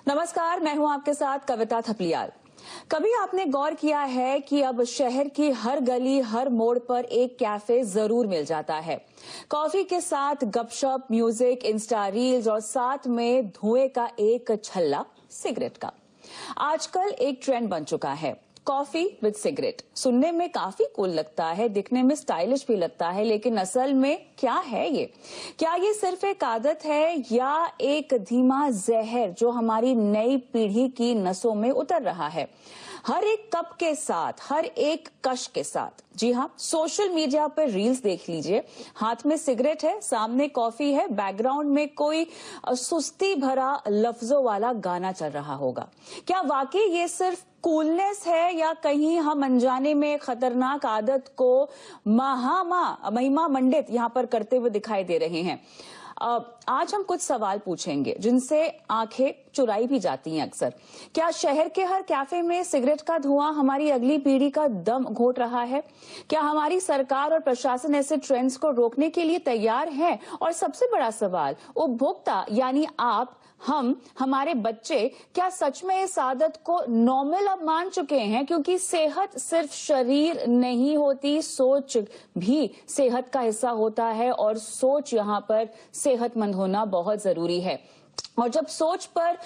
नमस्कार, मैं हूं आपके साथ कविता थपलियाल। कभी आपने गौर किया है कि अब शहर की हर गली, हर मोड़ पर एक कैफे जरूर मिल जाता है। कॉफी के साथ गपशप, म्यूजिक, इंस्टा रील्स और साथ में धुएं का एक छल्ला सिगरेट का। आजकल एक ट्रेंड बन चुका है कॉफी विद सिगरेट। सुनने में काफी कूल लगता है, दिखने में स्टाइलिश भी लगता है, लेकिन असल में क्या है ये? क्या ये सिर्फ एक आदत है या एक धीमा जहर जो हमारी नई पीढ़ी की नसों में उतर रहा है? हर एक कप के साथ, हर एक कश के साथ। जी हाँ, सोशल मीडिया पर रील्स देख लीजिए, हाथ में सिगरेट है, सामने कॉफी है, बैकग्राउंड में कोई सुस्ती भरा लफ्जों वाला गाना चल रहा होगा। क्या वाकई ये सिर्फ कूलनेस है या कहीं हम अनजाने में खतरनाक आदत को महिमा मंडित यहाँ पर करते हुए दिखाई दे रहे हैं? आज हम कुछ सवाल पूछेंगे जिनसे आंखें चुराई भी जाती हैं अक्सर। क्या शहर के हर कैफे में सिगरेट का धुआं हमारी अगली पीढ़ी का दम घोट रहा है? क्या हमारी सरकार और प्रशासन ऐसे ट्रेंड्स को रोकने के लिए तैयार है? और सबसे बड़ा सवाल, उपभोक्ता यानी आप, हमारे बच्चे क्या सच में इस आदत को नॉर्मल अब मान चुके हैं? क्योंकि सेहत सिर्फ शरीर नहीं होती, सोच भी सेहत का हिस्सा होता है और सोच यहाँ पर सेहतमंद होना बहुत जरूरी है। और जब सोच पर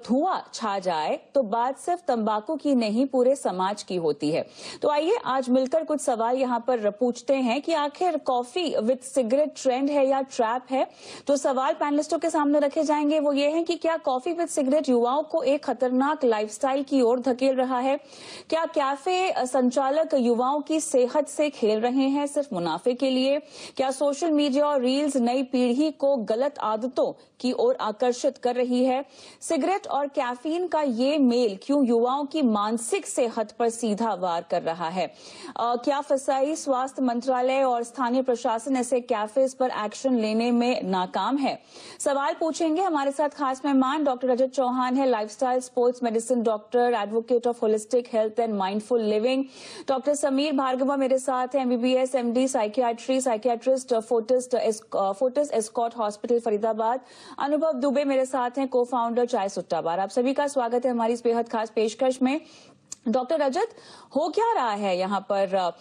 धुआं छा जाए तो बात सिर्फ तंबाकू की नहीं, पूरे समाज की होती है। तो आइए आज मिलकर कुछ सवाल यहाँ पर पूछते हैं कि आखिर कॉफी विद सिगरेट ट्रेंड है या ट्रैप है। तो सवाल पैनलिस्टों के सामने रखे जाएंगे वो ये हैं कि क्या कॉफी विद सिगरेट युवाओं को एक खतरनाक लाइफस्टाइल की ओर धकेल रहा है? क्या कैफे संचालक युवाओं की सेहत से खेल रहे हैं सिर्फ मुनाफे के लिए? क्या सोशल मीडिया और रील्स नई पीढ़ी को गलत आदतों की ओर आकर्षित कर रही है? सिगरेट और कैफीन का ये मेल क्यों युवाओं की मानसिक सेहत पर सीधा वार कर रहा है? क्या फसाई स्वास्थ्य मंत्रालय और स्थानीय प्रशासन ऐसे कैफेज पर एक्शन लेने में नाकाम है? सवाल पूछेंगे। हमारे साथ खास मेहमान डॉक्टर रजत चौहान है, lifestyle sports medicine doctor, advocate of holistic health and mindful living. Doctor Sameer Bhargava मेरे साथ हैं, MBBS MD psychiatrist, Fortis Escorts hospital Faridabad. Anubhav Dubey मेरे साथ हैं, को फाउंडर चाय सुट्टा बार। आप सभी का स्वागत है हमारी इस बेहद खास पेशकश में। डॉक्टर रजत, हो क्या रहा है यहाँ पर?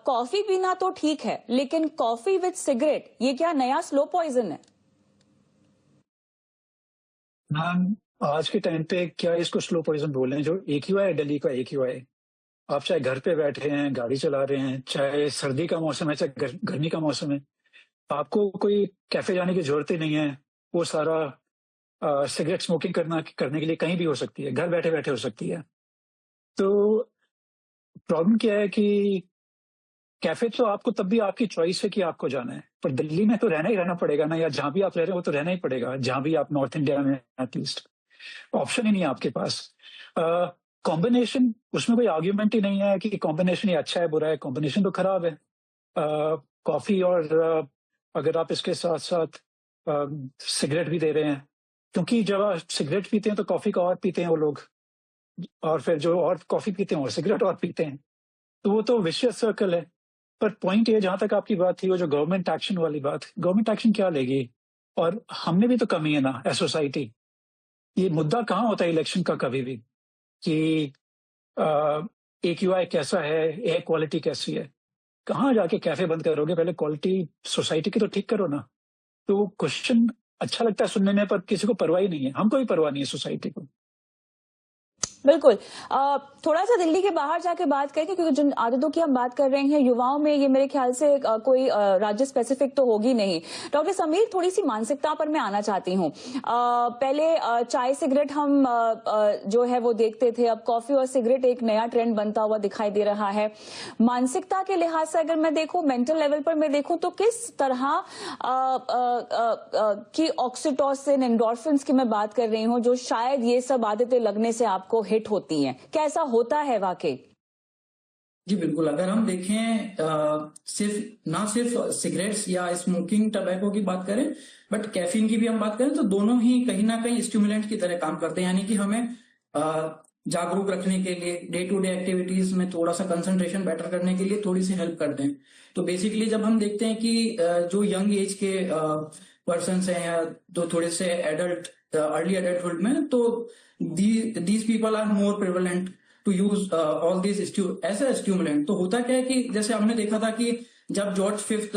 कॉफी पीना तो ठीक है, लेकिन कॉफी विद सिगरेट ये क्या नया स्लो पॉइजन है? आज के टाइम पे क्या इसको स्लो पॉइजन बोल रहे हैं? जो AQI है, दिल्ली का AQI, आप चाहे घर पे बैठे हैं, गाड़ी चला रहे हैं, चाहे सर्दी का मौसम है, चाहे गर्मी का मौसम है, आपको कोई कैफे जाने की जरूरत ही नहीं है। वो सारा सिगरेट स्मोकिंग करने के लिए कहीं भी हो सकती है, घर बैठे बैठे हो सकती है। तो प्रॉब्लम क्या है कि कैफे तो आपको तब भी आपकी चॉइस है कि आपको जाना है, पर दिल्ली में तो रहना ही रहना पड़ेगा ना, या जहां भी आप रह रहे हो तो रहना ही पड़ेगा, जहां भी आप नॉर्थ इंडिया में एटलीस्ट ऑप्शन ही नहीं है आपके पास। कॉम्बिनेशन, उसमें कोई आर्ग्यूमेंट ही नहीं है कि कॉम्बिनेशन ये अच्छा है बुरा है, कॉम्बिनेशन तो खराब है। कॉफी और अगर आप इसके साथ साथ सिगरेट भी दे रहे हैं, क्योंकि जब आप सिगरेट पीते हैं तो कॉफी का और पीते हैं वो लोग, और फिर जो और कॉफी पीते हैं और सिगरेट और पीते हैं, तो वो तो विशियस सर्कल है। पर पॉइंट ये, जहां तक आपकी बात थी, वो जो गवर्नमेंट एक्शन वाली बात, गवर्नमेंट एक्शन क्या लेगी? और हमने भी तो कमी है ना एज सोसाइटी। ये मुद्दा कहाँ होता है इलेक्शन का कभी भी कि AQI कैसा है, एयर क्वालिटी कैसी है? कहाँ जाके कैफे बंद करोगे? पहले क्वालिटी सोसाइटी की तो ठीक करो ना। तो क्वेश्चन अच्छा लगता है सुनने में, पर किसी को परवाह ही नहीं है, हमको भी परवाह नहीं है सोसाइटी को। बिल्कुल। थोड़ा सा दिल्ली के बाहर जाके बात करेंगे, क्योंकि जिन आदतों की हम बात कर रहे हैं युवाओं में, ये मेरे ख्याल से कोई राज्य स्पेसिफिक तो होगी नहीं। डॉक्टर समीर, थोड़ी सी मानसिकता पर मैं आना चाहती हूँ। पहले चाय सिगरेट हम जो है वो देखते थे, अब कॉफी और सिगरेट एक नया ट्रेंड बनता हुआ दिखाई दे रहा है। मानसिकता के लिहाज से अगर मैं देखूं, मेंटल लेवल पर मैं देखूं, तो किस तरह की ऑक्सीटोसिन, एंडोर्फिन्स की मैं बात कर रही हूँ, जो शायद ये सब आदतें लगने से आपको हिट होती हैं? क्या ऐसा होता है वाकई? जी बिल्कुल। अगर हम देखें सिर्फ सिगरेट्स या स्मोकिंग टबैको की बात करें, बट कैफीन की भी हम बात करें, तो दोनों ही कहीं ना कहीं स्टिमुलेंट की तरह काम करते हैं। यानी कि हमें जागरूक रखने के लिए, डे टू डे एक्टिविटीज में थोड़ा सा कंसंट्रेशन बेटर करने के लिए थोड़ी सी हेल्प करते हैं। तो बेसिकली जब हम देखते हैं कि जो यंग एज के पर्सन हैं या जो थोड़े से एडल्ट अर्ली एडल्टहुड में, तो these people are more prevalent to use all this as a stimulant. तो होता क्या है कि जैसे हमने देखा था कि जब जॉर्ज फिफ्थ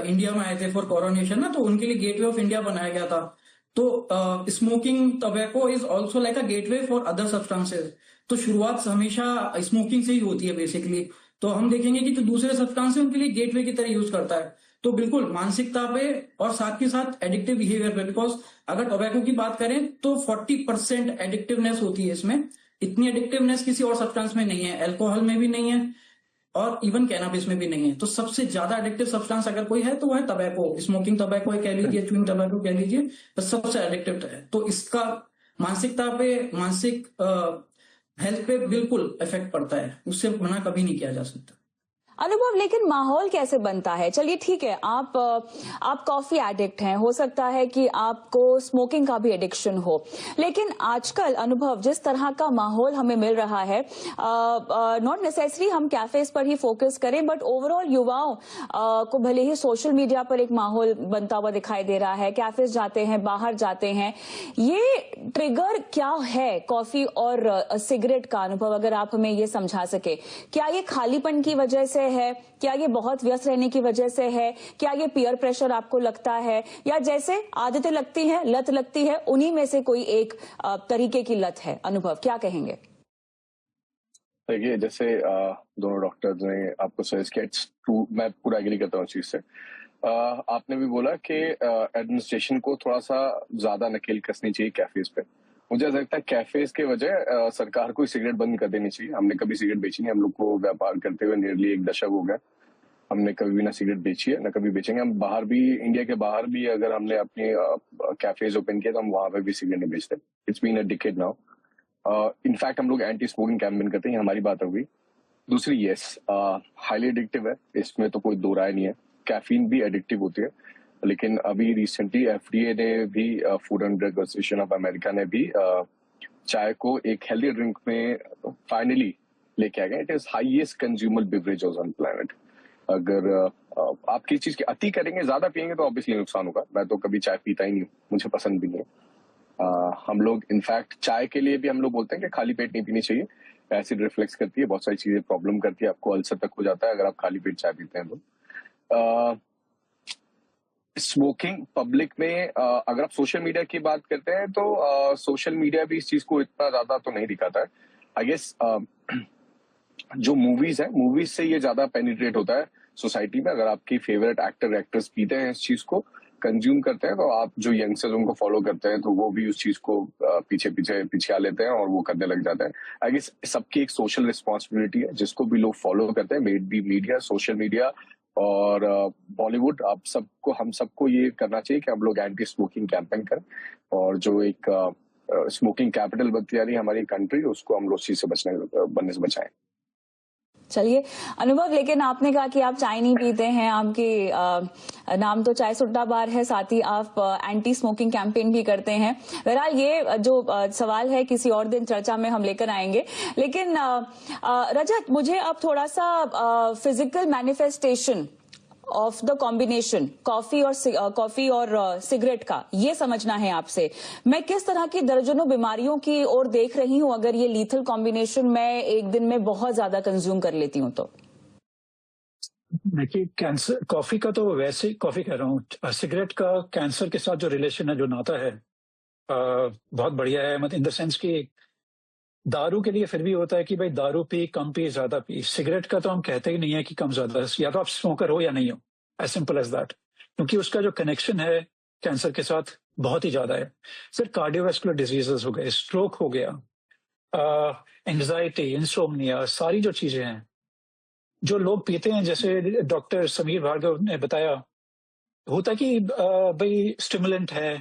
इंडिया में आए थे फॉर कोरोनेशन ना, तो उनके लिए गेटवे ऑफ इंडिया बनाया गया था। तो smoking tobacco is also like a gateway for other substances. तो शुरुआत हमेशा स्मोकिंग से ही होती है बेसिकली। तो हम देखेंगे कि जो दूसरे सब्सटेंस है उनके लिए गेटवे की तरह यूज करता है। तो बिल्कुल मानसिकता पे और साथ के साथ एडिक्टिव बिहेवियर पे, बिकॉज अगर टोबैको की बात करें तो 40% एडिक्टिवनेस होती है इसमें। इतनी एडिक्टिवनेस किसी और सब्सटेंस में नहीं है, अल्कोहल में भी नहीं है और इवन कैनाबिस में भी नहीं है। तो सबसे ज्यादा एडिक्टिव सब्सटेंस अगर कोई है तो वो है टबैको। स्मोकिंग टबैको कह लीजिए, च्युइंग टबैको कह लीजिए, तो सबसे एडिक्टिव है। तो इसका मानसिकता पे, मानसिक हेल्थ पे बिल्कुल इफेक्ट पड़ता है, उससे मना कभी नहीं किया जा सकता। अनुभव, लेकिन माहौल कैसे बनता है? चलिए ठीक है, आप कॉफी एडिक्ट हैं, हो सकता है कि आपको स्मोकिंग का भी एडिक्शन हो, लेकिन आजकल अनुभव जिस तरह का माहौल हमें मिल रहा है, नॉट नेसेसरी हम कैफेज पर ही फोकस करें, बट ओवरऑल युवाओं को भले ही सोशल मीडिया पर एक माहौल बनता हुआ दिखाई दे रहा है, कैफेज जाते हैं, बाहर जाते हैं, ये ट्रिगर क्या है कॉफी और सिगरेट का? अनुभव, अगर आप हमें ये समझा सके, क्या ये खालीपन की वजह से है, क्या ये बहुत व्यस्त रहने की वजह से है, क्या ये पीयर प्रेशर आपको लगता है, या जैसे आदतें लगती हैं, लत लगती है, उन्हीं में से कोई एक तरीके की लत है? अनुभव, क्या कहेंगे? देखिए, जैसे दोनों डॉक्टर्स ने आपको सजेस्ट किया, मैं पूरा एग्री करता हूँ इस चीज से। आपने भी बोला कि एडमिनिस्ट्रेशन को थोड़ा सा ज्यादा नकेल कसनी चाहिए कैफेज पे। मुझे ऐसा लगता है कैफेज के वजह सरकार को सिगरेट बंद कर देनी चाहिए। हमने कभी सिगरेट बेची नहीं, हम लोग को व्यापार करते हुए नियरली 1 दशक हो गया। हमने कभी भी ना सिगरेट बेची है, ना कभी बेचेंगे। हम बाहर भी, इंडिया के बाहर भी अगर हमने अपने कैफेज ओपन किए तो हम वहां पे भी सिगरेट नहीं बेचते। It's been a decade now. In fact हम लोग एंटी स्मोकिंग कैंपेन करते हैं, हमारी बात होगी। दूसरी, यस, हाईली एडिक्टिव है, इसमें तो कोई दो राय नहीं है। कैफीन भी एडिक्टिव होती है, लेकिन अभी रिसेंटली एफडीए ने भी, food and drug association of America ने भी चाय को एक हेल्दी ड्रिंक में फाइनली लेके आ गए। It is highest consumer beverage on planet. अगर आप किसी चीज की अति करेंगे, ज्यादा पियेंगे, तो ऑब्वियसली नुकसान होगा। मैं तो कभी चाय पीता ही नहीं हूँ, मुझे पसंद भी नहीं है। हम लोग इनफैक्ट चाय के लिए भी हम लोग बोलते हैं कि खाली पेट नहीं पीनी चाहिए, एसिड रिफ्लेक्स करती है, बहुत सारी चीजें प्रॉब्लम करती है, आपको अल्सर तक हो जाता है अगर आप खाली पेट चाय पीते हैं तो। स्मोकिंग पब्लिक में, अगर आप सोशल मीडिया की बात करते हैं तो सोशल मीडिया भी इस चीज को इतना ज्यादा तो नहीं दिखाता है। आई गेस जो मूवीज है, मूवीज से ये ज्यादा पेनिट्रेट होता है सोसाइटी में। अगर आपकी फेवरेट एक्टर एक्ट्रेस पीते हैं, इस चीज को कंज्यूम करते हैं, तो आप जो यंगस्टर्स उनको फॉलो करते हैं तो वो भी उस चीज को पीछे आ लेते हैं और वो करने लग जाते हैं। आई गेस सबकी एक सोशल रिस्पॉन्सिबिलिटी है, जिसको भी लोग फॉलो करते हैं, made by media, social media और बॉलीवुड, हम सबको ये करना चाहिए कि हम लोग एंटी स्मोकिंग कैंपेन करें, और जो एक स्मोकिंग कैपिटल बनती जा रही है हमारी कंट्री, उसको हम लोग उस चीज से बनने से बचाएं। चलिए अनुभव, लेकिन आपने कहा कि आप चाय नहीं पीते हैं, आपके नाम तो चाय सुट्टा बार है, साथ ही आप एंटी स्मोकिंग कैंपेन भी करते हैं। बहरहाल ये जो सवाल है किसी और दिन चर्चा में हम लेकर आएंगे, लेकिन रजत, मुझे अब थोड़ा सा physical manifestation of the combination coffee और सिगरेट का ये समझना है आपसे। मैं किस तरह की दर्जनों बीमारियों की ओर देख रही हूं अगर ये लीथल कॉम्बिनेशन मैं एक दिन में बहुत ज्यादा कंज्यूम कर लेती हूं तो? देखिए, कैंसर, कॉफी का तो वैसे कॉफी कह रहा हूँ, सिगरेट का कैंसर के साथ जो रिलेशन है, जो नाता है, बहुत बढ़िया है। मतलब इन द सेंस कि दारू के लिए फिर भी होता है कि भाई दारू पी, कम पी, ज्यादा पी। सिगरेट का तो हम कहते ही नहीं है कि कम ज्यादा, या तो आप स्मोकर हो या नहीं हो, एज सिंपल एज दैट। क्योंकि उसका जो कनेक्शन है कैंसर के साथ बहुत ही ज्यादा है। सिर्फ कार्डियोवैस्कुलर डिजीजेस हो गए, स्ट्रोक हो गया, एंग्जाइटी, इंसोम्निया, सारी जो चीजें हैं जो लोग पीते हैं, जैसे डॉक्टर समीर भार्गव ने बताया, होता कि भाई स्टिमुलेंट है,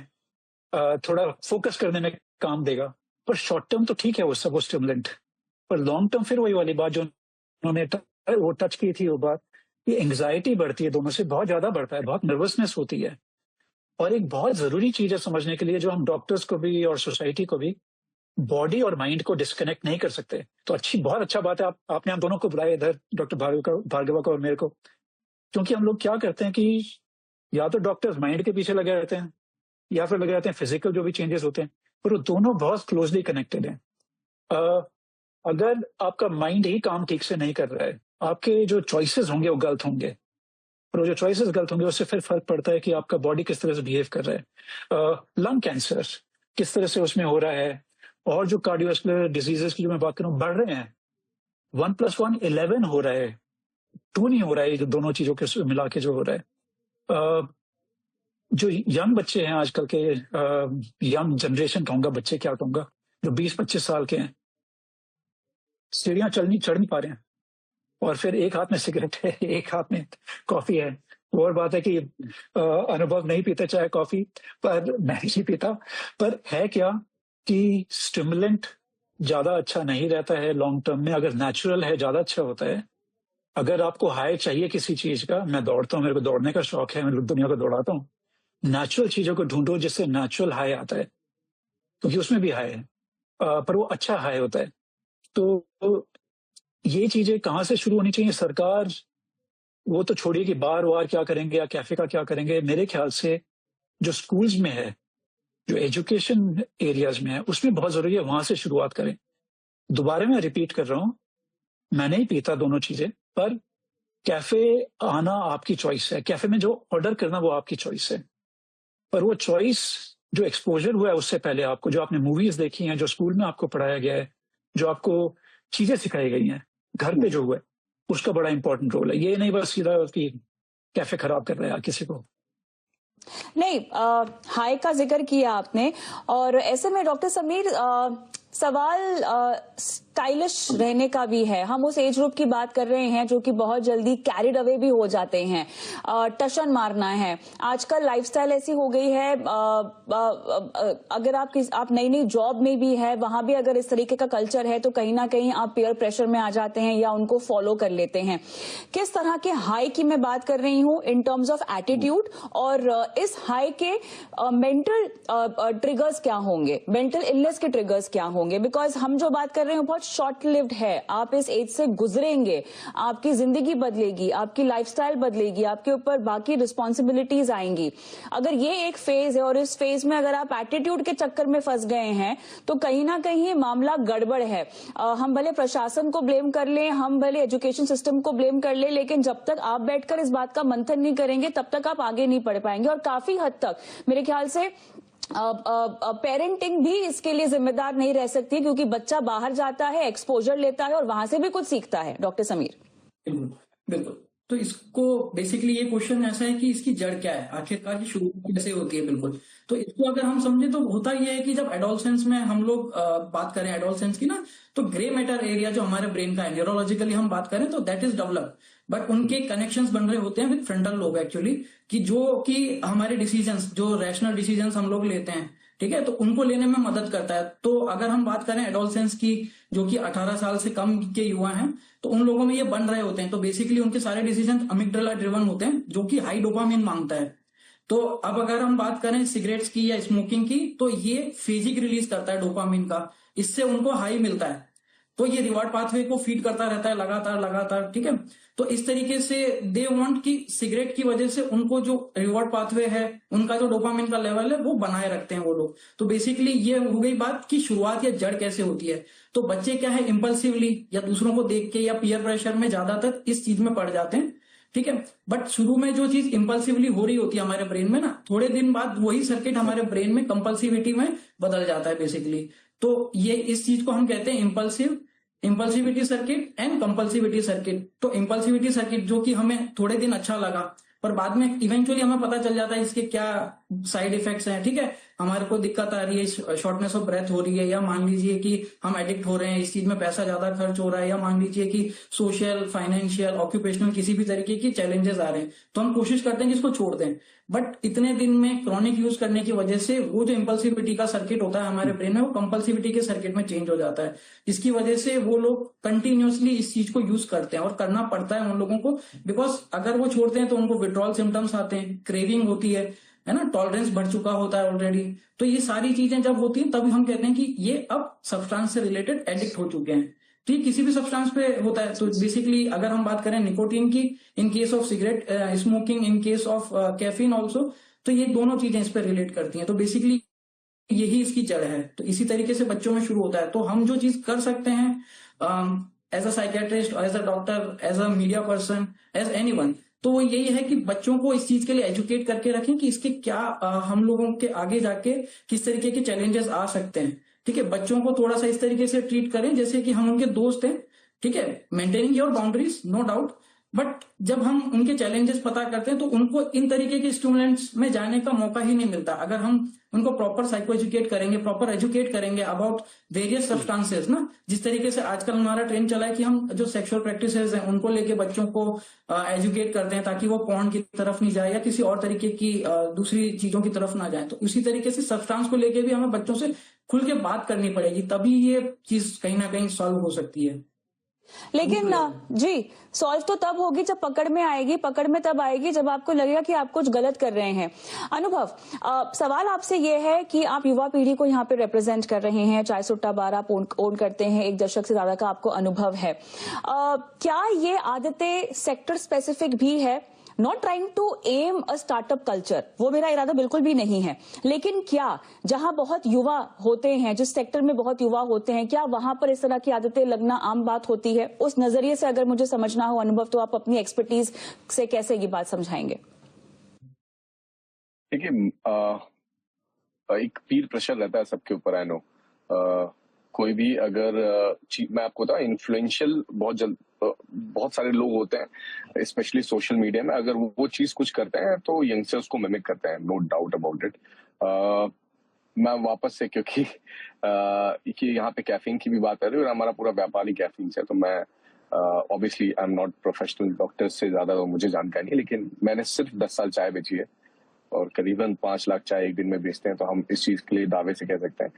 थोड़ा फोकस करने में काम देगा, पर शॉर्ट टर्म तो ठीक है वो सब स्टिमुलेंट, पर लॉन्ग टर्म फिर वही वाली बात जो उन्होंने वो टच की थी, वो बात, ये एंग्जाइटी बढ़ती है, दोनों से बहुत ज्यादा बढ़ता है, बहुत नर्वसनेस होती है। और एक बहुत जरूरी चीज है समझने के लिए, जो हम डॉक्टर्स को भी और सोसाइटी को भी, बॉडी और माइंड को डिस्कनेक्ट नहीं कर सकते। तो बहुत अच्छा बात है आपने हम दोनों को बुलाया इधर, डॉक्टर भार्गवा को और मेरे को, क्योंकि हम लोग क्या करते हैं कि या तो डॉक्टर्स माइंड के पीछे लगे रहते हैं, या फिर लगे रहते हैं फिजिकल जो भी चेंजेस होते हैं, पर वो दोनों बहुत क्लोजली कनेक्टेड हैं। अगर आपका माइंड ही काम ठीक से नहीं कर रहा है, आपके जो चॉइसेस होंगे वो गलत होंगे, और वो जो चॉइसेस गलत होंगे उससे फिर फर्क पड़ता है कि आपका बॉडी किस तरह से बिहेव कर रहा है। लंग कैंसर किस तरह से उसमें हो रहा है, और जो कार्डियोवास्कुलर डिजीजेस की जो मैं बात कर रहा हूँ बढ़ रहे हैं। 1+1 11 हो रहा है, 2 नहीं हो रहा है, ये जो दोनों चीजों के मिला के जो हो रहा है। जो यंग बच्चे हैं आजकल के, यंग जनरेशन कहूंगा, बच्चे क्या कहूंगा, जो 20-25 साल के हैं, सीढ़ियां चढ़ नहीं पा रहे हैं, और फिर एक हाथ में सिगरेट है, एक हाथ में कॉफी है। और बात है कि अनुभव नहीं पीते चाहे कॉफी, पर मैं नहीं पीता, पर है क्या कि स्टिमुलेंट ज्यादा अच्छा नहीं रहता है लॉन्ग टर्म में। अगर नेचुरल है ज्यादा अच्छा होता है। अगर आपको हाई चाहिए किसी चीज का, मैं दौड़ता हूँ, मेरे को दौड़ने का शौक है, मैं दुनिया को दौड़ाता हूँ, नेचुरल चीजों को ढूंढो जिससे नेचुरल हाई आता है, क्योंकि उसमें भी हाई है, पर वो अच्छा हाई होता है। तो ये चीजें कहाँ से शुरू होनी चाहिए? सरकार वो तो छोड़िए कि बार बार क्या करेंगे या कैफे का क्या करेंगे। मेरे ख्याल से जो स्कूल्स में है, जो एजुकेशन एरियाज में है, उसमें बहुत जरूरी है, वहां से शुरुआत करें। दोबारा मैं रिपीट कर रहा हूं, मैं नहीं पीता दोनों चीजें, पर कैफे आना आपकी चॉइस है, कैफे में जो ऑर्डर करना वो आपकी चॉइस है, पर वो चॉइस जो एक्सपोजर हुआ है उससे पहले आपको, जो आपने मूवीज देखी हैं, जो स्कूल में आपको पढ़ाया गया है, जो आपको चीजें सिखाई गई हैं, घर पे जो हुआ है, उसका बड़ा इंपॉर्टेंट रोल है। ये नहीं बस सीधा कि कैफे खराब कर रहा है किसी को। नहीं, हाई का जिक्र किया आपने, और ऐसे में डॉक्टर समीर, सवाल स्टाइलिश रहने का भी है। हम उस एज ग्रुप की बात कर रहे हैं जो कि बहुत जल्दी कैरिड अवे भी हो जाते हैं, टशन मारना है। आजकल लाइफस्टाइल ऐसी हो गई है, अगर आप नई नई जॉब में भी है, वहां भी अगर इस तरीके का कल्चर है तो कहीं ना कहीं आप पीयर प्रेशर में आ जाते हैं या उनको फॉलो कर लेते हैं। किस तरह के हाई की मैं बात कर रही हूँ इन टर्म्स ऑफ एटीट्यूड, और इस हाई के मेंटल ट्रिगर्स क्या होंगे, मेंटल इलनेस के ट्रिगर्स क्या होंगे? बिकॉज हम जो बात कर रहे हैं बहुत शॉर्ट लिव्ड है। आप इस एज से गुजरेंगे, आपकी जिंदगी बदलेगी, आपकी लाइफस्टाइल बदलेगी, आपके ऊपर बाकी रिस्पॉन्सिबिलिटीज आएंगी। अगर ये एक फेज है और इस फेज में अगर आप एटीट्यूड के चक्कर में फंस गए हैं तो कहीं ना कहीं मामला गड़बड़ है। हम भले प्रशासन को ब्लेम कर लें, हम भले एजुकेशन सिस्टम को ब्लेम कर लें, लेकिन जब तक आप बैठकर इस बात का मंथन नहीं करेंगे तब तक आप आगे नहीं बढ़ पाएंगे। और काफी हद तक मेरे ख्याल से पेरेंटिंग भी इसके लिए जिम्मेदार नहीं रह सकती, क्योंकि बच्चा बाहर जाता है, एक्सपोजर लेता है और वहां से भी कुछ सीखता है। डॉक्टर समीर। बिल्कुल। तो इसको बेसिकली ये क्वेश्चन ऐसा है कि इसकी जड़ क्या है, आखिरकार की शुरुआत कैसे होती है। बिल्कुल, तो इसको अगर हम समझे तो होता यह है कि जब एडोलसेंस में हम लोग बात करें एडोलसेंस की ना, तो ग्रे मैटर एरिया जो हमारे ब्रेन का है, न्यूरोलॉजिकली हम बात करें तो दैट इज डेवलप्ड, बट उनके कनेक्शंस बन रहे होते हैं विद फ्रंटल लोब एक्चुअली, कि जो कि हमारे डिसीजंस, जो रैशनल डिसीजंस हम लोग लेते हैं, ठीक है, तो उनको लेने में मदद करता है। तो अगर हम बात करें एडोलसेंस की, जो कि 18 साल से कम के युवा हैं, तो उन लोगों में ये बन रहे होते हैं। तो बेसिकली उनके सारे डिसीजन अमिगडाला ड्रिवन होते हैं, जो कि हाई डोपामिन मांगता है। तो अब अगर हम बात करें सिगरेट्स की या स्मोकिंग की, तो ये फेजिक रिलीज करता है डोपामिन का, इससे उनको हाई मिलता है। तो ये रिवार्ड पाथवे को फीड करता रहता है लगातार, ठीक है। तो इस तरीके से दे वांट कि सिगरेट की वजह से उनको जो रिवार्ड पाथवे है, उनका जो डोपामिन का लेवल है, वो बनाए रखते हैं वो लोग। तो बेसिकली ये हो गई बात कि शुरुआत या जड़ कैसे होती है। तो बच्चे क्या है, इंपल्सिवली या दूसरों को देख के या पीयर प्रेशर में ज्यादातर इस चीज में पड़ जाते हैं, ठीक है। बट शुरू में जो चीज इंपल्सिवली हो रही होती है हमारे ब्रेन में ना, थोड़े दिन बाद वही सर्किट हमारे ब्रेन में कंपल्सिविटी में बदल जाता है बेसिकली। तो ये इस चीज को हम कहते हैं इंपल्सिविटी सर्किट एंड कंपल्सिविटी सर्किट। तो इंपल्सिविटी सर्किट जो कि हमें थोड़े दिन अच्छा लगा, पर बाद में इवेंचुअली हमें पता चल जाता है इसके क्या साइड इफेक्ट्स हैं, ठीक है। हमारे को दिक्कत आ रही है, शॉर्टनेस ऑफ ब्रेथ हो रही है, या मान लीजिए कि हम एडिक्ट हो रहे हैं, इस चीज में पैसा ज्यादा खर्च हो रहा है, या मान लीजिए कि सोशल, फाइनेंशियल, ऑक्यूपेशनल किसी भी तरीके की चैलेंजेस आ रहे हैं, तो हम कोशिश करते हैं कि इसको छोड़ दें। बट इतने दिन में क्रॉनिक यूज करने की वजह से वो जो इंपल्सिविटी का सर्किट होता है हमारे ब्रेन में, वो कंपल्सिविटी के सर्किट में चेंज हो जाता है। इसकी वजह से वो लोग कंटिन्यूअसली इस चीज को यूज करते हैं, और करना पड़ता है उन लोगों को, बिकॉज अगर वो छोड़ते हैं तो उनको विड्रॉल सिम्टम्स आते हैं, क्रेविंग होती है ना, टॉलरेंस बढ़ चुका होता है ऑलरेडी। तो ये सारी चीजें जब होती हैं तभी हम कहते हैं कि ये अब सब्सटेंस से रिलेटेड एडिक्ट हो चुके हैं। तो ये किसी भी सब्सटेंस पे होता है। तो बेसिकली अगर हम बात करें निकोटीन की, in case of cigarette smoking, in case of caffeine also, तो ये दोनों चीजें इस पर रिलेट करती हैं। तो बेसिकली यही इसकी जड़ है। तो इसी तरीके से बच्चों में शुरू होता है। तो हम जो चीज कर सकते हैं as a psychiatrist, as a doctor, as a media person, as anyone, तो वो यही है कि बच्चों को इस चीज के लिए एजुकेट करके रखें कि इसके क्या हम लोगों के आगे जाके किस तरीके के चैलेंजेस आ सकते हैं। ठीक है, बच्चों को थोड़ा सा इस तरीके से ट्रीट करें जैसे कि हम उनके दोस्त हैं। ठीक है, maintaining your boundaries, no doubt, but जब हम उनके चैलेंजेस पता करते हैं तो उनको इन तरीके के स्टिमुलेंट्स में जाने का मौका ही नहीं मिलता। अगर हम उनको प्रॉपर साइको एजुकेट करेंगे, प्रॉपर एजुकेट करेंगे अबाउट वेरियस सब्सटेंसेस ना, जिस तरीके से आजकल हमारा ट्रेंड चला है कि हम जो सेक्सुअल प्रैक्टिसेस हैं उनको लेके बच्चों को एजुकेट करते हैं ताकि वो पॉर्न की तरफ नहीं जाए या किसी और तरीके की दूसरी चीजों की तरफ ना जाए। तो उसी तरीके से सब्सटेंस को लेके भी हमें बच्चों से खुल के बात करनी पड़ेगी, तभी ये चीज कहीं ना कहीं सॉल्व हो सकती है। लेकिन जी, सॉल्व तो तब होगी जब पकड़ में आएगी। पकड़ में तब आएगी जब आपको लगेगा कि आप कुछ गलत कर रहे हैं। अनुभव, सवाल आपसे ये है कि आप युवा पीढ़ी को यहाँ पे रिप्रेजेंट कर रहे हैं, चाय सुट्टा बार आप ओन करते हैं, 1 दशक से ज्यादा का आपको अनुभव है। क्या ये आदतें सेक्टर स्पेसिफिक भी है? Not trying to aim a startup culture, वो मेरा इरादा बिल्कुल भी नहीं है, लेकिन क्या जहां बहुत युवा होते हैं, जिस सेक्टर में बहुत युवा होते हैं, क्या वहां पर इस तरह की आदतें लगना आम बात होती है? उस नजरिए से अगर मुझे समझना हो अनुभव, तो आप अपनी एक्सपर्टीज से कैसे ये बात समझाएंगे? देखिए, एक पीर प्रेशर रहता है सबके ऊपर, आई नो। कोई भी अगर मैं आपको बताऊं, इन्फ्लुएंशियल बहुत सारे लोग होते हैं स्पेशली सोशल मीडिया में। अगर वो चीज कुछ करते हैं तो यंगस्टर्स को मिमिक करते हैं, नो डाउट अबाउट इट। मैं वापस से, क्योंकि यहाँ पे कैफीन की भी बात आ रही है और हमारा पूरा व्यापार ही कैफीन से, तो मैं obviously I am not professional, doctor से ज्यादा तो मुझे जानकारी नहीं, लेकिन मैंने सिर्फ 10 साल चाय बेची है और करीबन 5 लाख चाय एक दिन में बेचते हैं। तो हम इस चीज के लिए दावे से कह सकते हैं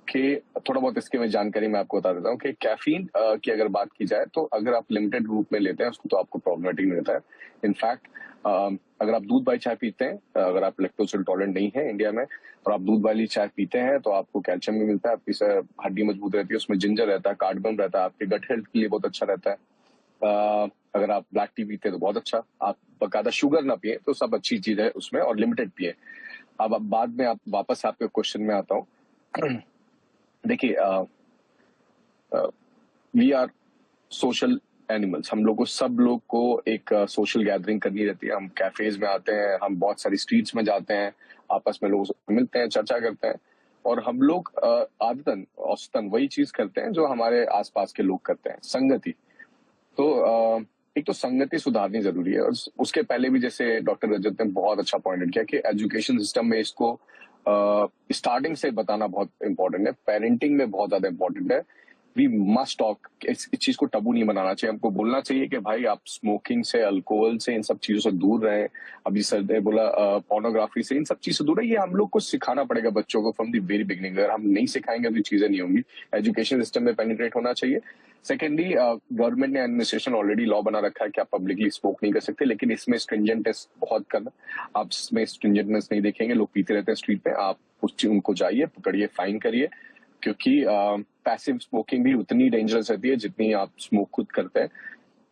कि थोड़ा बहुत इसके में जानकारी मैं आपको बता देता हूँ कि कैफीन की अगर बात की जाए तो अगर आप लिमिटेड रूप में लेते हैं उसको तो आपको प्रॉब्लमेटिक नहीं रहता है। इनफैक्ट अगर आप दूध वाली चाय पीते हैं, अगर आप लैक्टोज इंटॉलरेंट नहीं है इंडिया में और आप दूध वाली चाय पीते हैं तो आपको कैल्शियम भी मिलता है, आपकी हड्डी मजबूत रहती है, उसमें जिंजर रहता है, कार्डमम रहता है, आपके गट हेल्थ के लिए बहुत अच्छा रहता है। अगर आप ब्लैक टी पीते हैं तो बहुत अच्छा, आप बकायदा शुगर ना पिए तो सब अच्छी चीज है उसमें, और लिमिटेड पिए। अब बाद में आप वापस आपके क्वेश्चन में आता हूँ। देखिए, वी आर सोशल एनिमल्स, हम लोग को, सब लोग को एक सोशल गैदरिंग करनी रहती है। हम कैफेज में आते हैं, हम बहुत सारी स्ट्रीट्स में जाते हैं, आपस में लोगों से मिलते हैं, चर्चा करते हैं, और हम लोग आदतन औसतन वही चीज करते हैं जो हमारे आसपास के लोग करते हैं, संगति। तो एक तो संगति सुधारनी जरूरी है, और उसके पहले भी जैसे डॉक्टर रजत ने बहुत अच्छा पॉइंट किया कि एजुकेशन सिस्टम में इसको स्टार्टिंग से बताना बहुत इंपॉर्टेंट है, पेरेंटिंग में बहुत ज्यादा इंपॉर्टेंट है। वी मस्ट टॉक, इस चीज को टबू नहीं बनाना चाहिए, हमको बोलना चाहिए कि भाई आप स्मोकिंग से, अल्कोहल से, इन सब चीजों से दूर रहें। अभी सर ने बोला पोर्नोग्राफी से, इन सब चीज से दूर है, ये हम लोग को सिखाना पड़ेगा बच्चों को फ्रॉम द वेरी बिगिनिंग। अगर हम नहीं सिखाएंगे तो चीजें नहीं होंगी, एजुकेशन सिस्टम में पेनिट्रेट होना चाहिए। सेकेंडली, गवर्नमेंट ने, एडमिनिस्ट्रेशन ऑलरेडी लॉ बना रखा है कि आप पब्लिकली स्मोक नहीं कर सकते, लेकिन इसमें स्ट्रिंजेंटनेस बहुत करना। आप इसमें स्ट्रिंजेंटनेस नहीं देखेंगे, लोग पीते रहते हैं स्ट्रीट पे, आप उनको जाइए, पकड़िए, फाइन करिए, क्योंकि पैसिव स्मोकिंग भी उतनी डेंजरस रहती है जितनी आप स्मोक खुद करते हैं।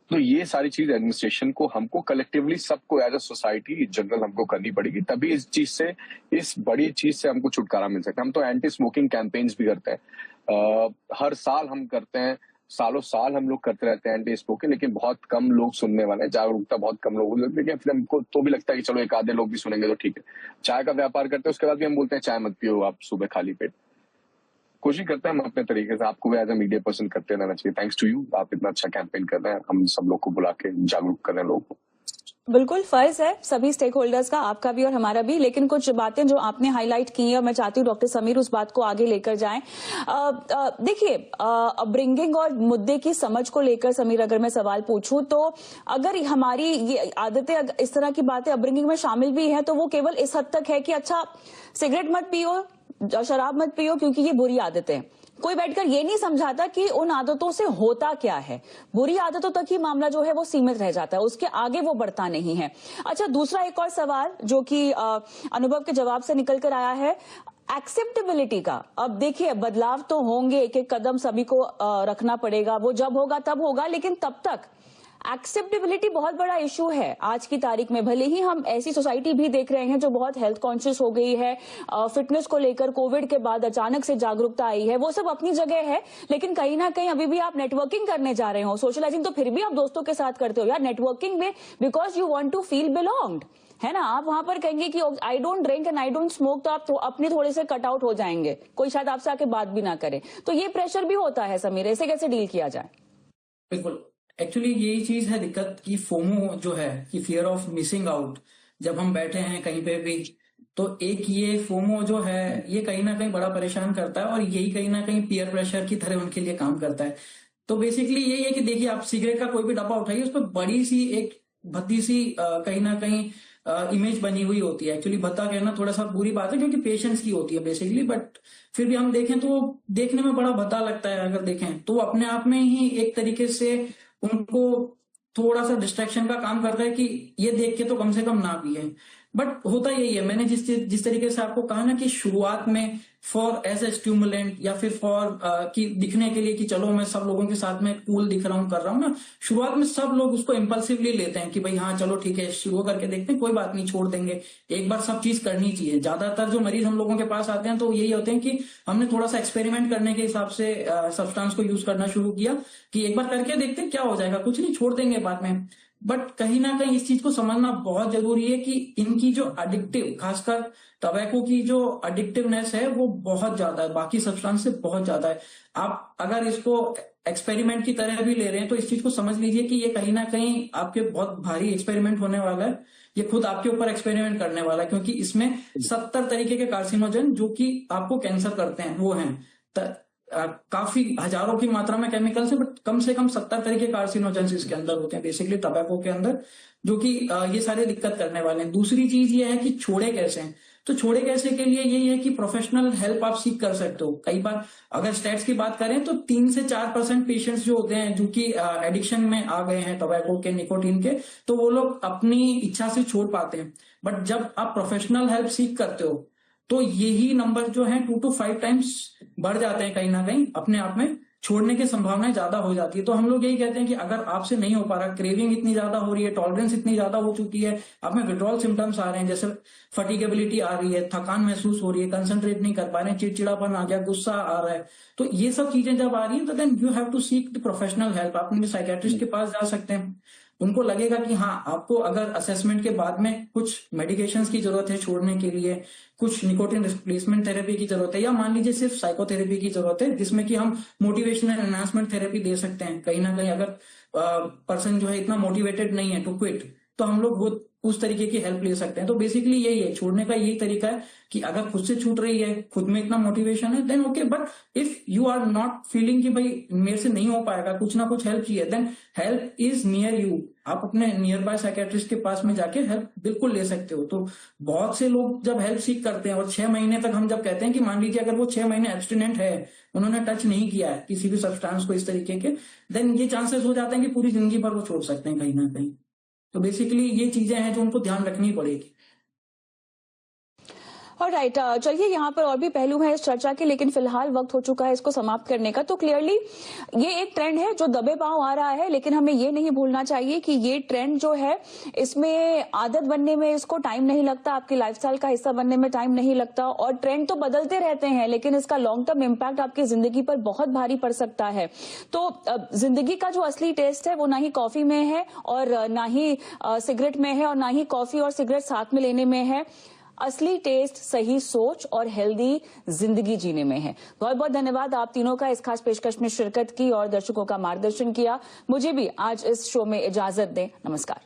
तो ये सारी चीज एडमिनिस्ट्रेशन को, हमको कलेक्टिवली, सबको एज अ सोसाइटी जनरल हमको करनी पड़ेगी, तभी इस चीज से, इस बड़ी चीज से हमको छुटकारा मिल सकता है। हम तो एंटी स्मोकिंग कैंपेन्स भी करते हैं, हर साल हम करते हैं, सालों साल हम लोग करते रहते हैं एंटी स्मोकिंग, लेकिन बहुत कम लोग सुनने वाले हैं, जागरूकता बहुत कम लोगों को, लेकिन फिर हमको तो भी लगता है कि चलो एक आधे लोग भी सुनेंगे तो ठीक है। चाय का व्यापार करते हैं, उसके बाद भी हम बोलते हैं चाय मत पियो आप सुबह खाली पेट। कोशिश करते हैं हम अपने तरीके से, आपको भी एज ए मीडिया पर्सन करते रहना चाहिए। थैंक्स टू यू, आप इतना अच्छा कैंपेन कर रहे हैं, हम सब लोग को बुला के जागरूक कर रहे हैं लोगों को। बिल्कुल फर्ज है सभी स्टेक होल्डर्स का, आपका भी और हमारा भी, लेकिन कुछ बातें जो आपने हाईलाइट की है, मैं चाहती हूँ डॉक्टर समीर उस बात को आगे लेकर जाएं। देखिए, अपब्रिंगिंग और मुद्दे की समझ को लेकर समीर अगर मैं सवाल पूछूं तो अगर हमारी ये आदतें, इस तरह की बातें अपब्रिंगिंग में शामिल भी हैं, तो वो केवल इस हद तक है कि अच्छा सिगरेट मत पियो, शराब मत पियो क्योंकि ये बुरी आदतें। कोई बैठकर ये नहीं समझाता कि उन आदतों से होता क्या है। बुरी आदतों तक ही मामला जो है वो सीमित रह जाता है, उसके आगे वो बढ़ता नहीं है। अच्छा, दूसरा एक और सवाल जो कि अनुभव के जवाब से निकल कर आया है, एक्सेप्टेबिलिटी का। अब देखिए, बदलाव तो होंगे, एक एक कदम सभी को रखना पड़ेगा, वो जब होगा तब होगा, लेकिन तब तक एक्सेप्टेबिलिटी बहुत बड़ा इशू है आज की तारीख में। भले ही हम ऐसी सोसाइटी भी देख रहे हैं जो बहुत हेल्थ कॉन्शियस हो गई है, फिटनेस को लेकर कोविड के बाद अचानक से जागरूकता आई है, वो सब अपनी जगह है, लेकिन कहीं ना कहीं अभी भी आप नेटवर्किंग करने जा रहे हो, सोशलाइजिंग तो फिर भी आप दोस्तों के साथ करते हो यार, नेटवर्किंग में, because you want to feel belonged, है ना। आप वहां पर कहेंगे कि I don't drink and I don't smoke, तो आप अपने थोड़े से कट आउट हो जाएंगे, कोई शायद आपसे आके बात भी ना करे। तो ये प्रेशर भी होता है समीर, इसे कैसे डील किया जाए? बिल्कुल, एक्चुअली यही चीज है दिक्कत की फोमो जो है कि फियर ऑफ मिसिंग आउट। जब हम बैठे हैं कहीं पे भी तो एक ये फोमो जो है ये कहीं ना कहीं बड़ा परेशान करता है और यही कहीं ना कहीं पीयर प्रेशर की तरह उनके लिए काम करता है। तो बेसिकली यही है कि देखिए आप सिगरेट का कोई भी डब्बा उठाइए, उस पर बड़ी सी एक भद्दी सी कहीं ना कहीं इमेज बनी हुई होती है। एक्चुअली भद्दा कहना थोड़ा सा बुरी बात है क्योंकि पेशेंट्स की होती है बेसिकली, बट फिर भी हम देखें तो देखने में बड़ा भद्दा लगता है। अगर देखें तो अपने आप में ही एक तरीके से उनको थोड़ा सा डिस्ट्रैक्शन का काम करता है कि ये देख के तो कम से कम ना पिए। बट होता यही है, मैंने जिस तरीके से आपको कहा ना कि शुरुआत में फॉर एज ए स्टिमुलेंट या फिर फॉर कि दिखने के लिए कि चलो मैं सब लोगों के साथ में कूल दिख रहा हूँ, कर रहा हूँ ना, शुरुआत में सब लोग उसको इम्पल्सिवली लेते हैं कि भाई हाँ चलो ठीक है शुरू करके देखते हैं, कोई बात नहीं छोड़ देंगे, एक बार सब चीज करनी चाहिए। ज्यादातर जो मरीज हम लोगों के पास आते हैं तो यही होते हैं कि हमने थोड़ा सा एक्सपेरिमेंट करने के हिसाब से सब्सटेंस को यूज करना शुरू किया कि एक बार करके देखते हैं क्या हो जाएगा, कुछ नहीं छोड़ देंगे बाद में। बट कहीं ना कहीं इस चीज को समझना बहुत जरूरी है कि इनकी जो एडिक्टिव, खासकर टबैको की जो एडिक्टिवनेस है वो बहुत ज्यादा है, बाकी सब्सटेंस से बहुत ज्यादा है। आप अगर इसको एक्सपेरिमेंट की तरह भी ले रहे हैं तो इस चीज को समझ लीजिए कि ये कहीं ना कहीं आपके बहुत भारी एक्सपेरिमेंट होने वाला है, ये खुद आपके ऊपर एक्सपेरिमेंट करने वाला है, क्योंकि इसमें 70 तरीके के कार्सिनोजन जो कि आपको कैंसर करते हैं वो हैं। काफी हजारों की मात्रा में केमिकल्स है, बट कम से कम 70 तरह के कार्सिनोजेंस इसके अंदर होते हैं बेसिकली टबैको के अंदर, जो कि ये सारे दिक्कत करने वाले हैं। दूसरी चीज ये है कि छोड़े कैसे हैं, तो छोड़े कैसे के लिए यही है कि प्रोफेशनल हेल्प आप सीख कर सकते हो। कई बार अगर स्टैट्स की बात करें तो 3 से 4% पेशेंट्स जो होते हैं जो कि एडिक्शन में आ गए हैं टबैको के, निकोटीन के, तो वो लोग अपनी इच्छा से छोड़ पाते हैं। बट जब आप प्रोफेशनल हेल्प सीख करते हो तो यही नंबर जो है 2 to 5 टाइम्स बढ़ जाते हैं, कहीं ना कहीं अपने आप में छोड़ने की संभावना ज्यादा हो जाती है। तो हम लोग यही कहते हैं कि अगर आपसे नहीं हो पा रहा, क्रेविंग इतनी ज्यादा हो रही है, टॉलरेंस इतनी ज्यादा हो चुकी है, आप में विड्रॉल सिम्टम्स आ रहे हैं, जैसे फटीगेबिलिटी आ रही है, थकान महसूस हो रही है, कंसंट्रेट नहीं कर पा रहे हैं, चिड़चिड़ापन आ गया, गुस्सा आ रहा है, तो ये सब चीजें जब आ रही है तो then you have to seek the professional help. आप अपने साइकियाट्रिस्ट के पास जा सकते हैं, उनको लगेगा कि हाँ आपको अगर असेसमेंट के बाद में कुछ मेडिकेशंस की जरूरत है छोड़ने के लिए, कुछ निकोटिन रिप्लेसमेंट थेरेपी की जरूरत है, या मान लीजिए सिर्फ साइकोथेरेपी की जरूरत है जिसमें कि हम मोटिवेशनल एनहांसमेंट थेरेपी दे सकते हैं। कहीं ना कहीं अगर पर्सन जो है इतना मोटिवेटेड नहीं है टू क्विट तो हम लोग वो उस तरीके की हेल्प ले सकते हैं। तो बेसिकली यही है, छोड़ने का यही तरीका है कि अगर खुद से छूट रही है, खुद में इतना मोटिवेशन है, then okay. But if you are not feeling कि भाई मेरे से नहीं हो पाएगा, कुछ ना कुछ हेल्प चाहिए, then help is near you. आप अपने नियर बाय साइकियाट्रिस्ट के पास में जाके हेल्प बिल्कुल ले सकते हो। तो बहुत से लोग जब हेल्प सीख करते हैं और 6 महीने तक, हम जब कहते हैं कि मान लीजिए अगर वो 6 महीने एब्स्टिनेंट है, उन्होंने टच नहीं किया है किसी भी सब्सटेंस को इस तरीके के, देन ये चांसेस हो जाते हैं कि पूरी जिंदगी भर वो छोड़ सकते हैं कहीं ना कहीं। तो बेसिकली ये चीजें हैं जो उनको ध्यान रखनी पड़ेगी। ऑलराइट, चलिए यहाँ पर और भी पहलू हैं इस चर्चा के, लेकिन फिलहाल वक्त हो चुका है इसको समाप्त करने का। तो क्लियरली ये एक ट्रेंड है जो दबे पांव आ रहा है, लेकिन हमें ये नहीं भूलना चाहिए कि ये ट्रेंड जो है इसमें आदत बनने में इसको टाइम नहीं लगता, आपकी लाइफस्टाइल का हिस्सा बनने में टाइम नहीं लगता, और ट्रेंड तो बदलते रहते हैं लेकिन इसका लॉन्ग टर्म इम्पैक्ट आपकी जिंदगी पर बहुत भारी पड़ सकता है। तो जिंदगी का जो असली टेस्ट है वो ना ही कॉफी में है और ना ही सिगरेट में है और ना ही कॉफी और सिगरेट साथ में लेने में है। असली टेस्ट सही सोच और हेल्दी जिंदगी जीने में है। बहुत बहुत धन्यवाद आप तीनों का इस खास पेशकश में शिरकत की और दर्शकों का मार्गदर्शन किया। मुझे भी आज इस शो में इजाजत दें। नमस्कार।